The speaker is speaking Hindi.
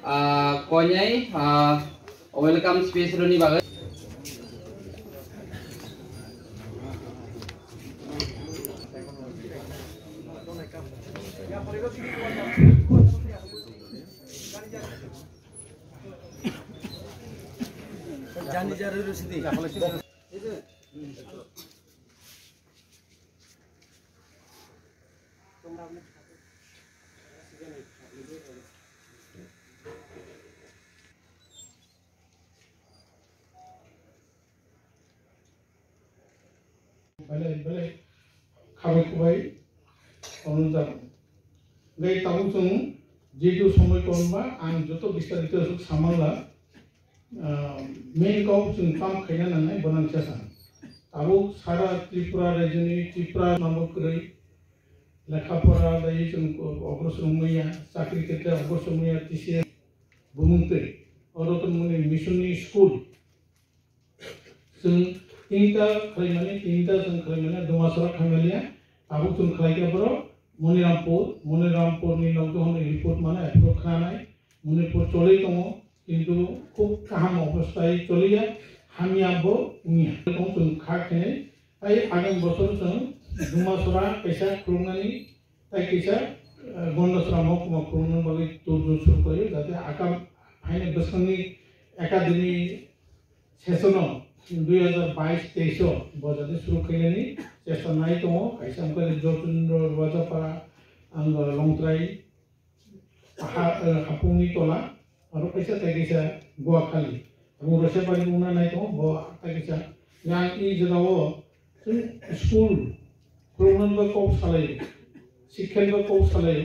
konyai welcome speech roni bagai जानी जरूर सिद्धि balik kami kubai onuntar gai tahu sung jitu somai konba ang joto bistar itu suk samala main kau sung kam kaya nanai bonang casan tahu sara Tripura region Tripura nampak kurai lekapora dari sung ogros rumaya sakri kita ogros rumaya tisi bumungte orang tu muni missionary school sung तीनटा खरीमाने दुमासरा खरीमालिया ताबू तुम खरीद के बरो मुनिरामपुर नी लोग तो हमने रिपोर्ट माना एप्रोच खाना है मुनिपुर चले तो मो किंतु खूब कहाँ अवस्था चले या हम यहाँ बो उन्हीं तो तुम खाते हैं आई आगे बसर तुम दुमासरा कैसा क्रोनानी ताई कैसा गंडसरा मो क्रोनन बागी तो जो शुरू करें जाते आकाम फाइने बसकनी एकाडेमी सेशनो 2022-23 बजाते शुरू करेंगे चेष्टा नहीं तो कैसे हमको जोतुंडो बजा पा अंग लंगत्राई हापुंगी तोला और कैसे तैकेसा गोवा खाली हम रसे पानी उन्ना नहीं तो वो तैकेसा यहाँ की जगह वो स्कूल क्रोनन का कोप साले शिक्षण का कोप साले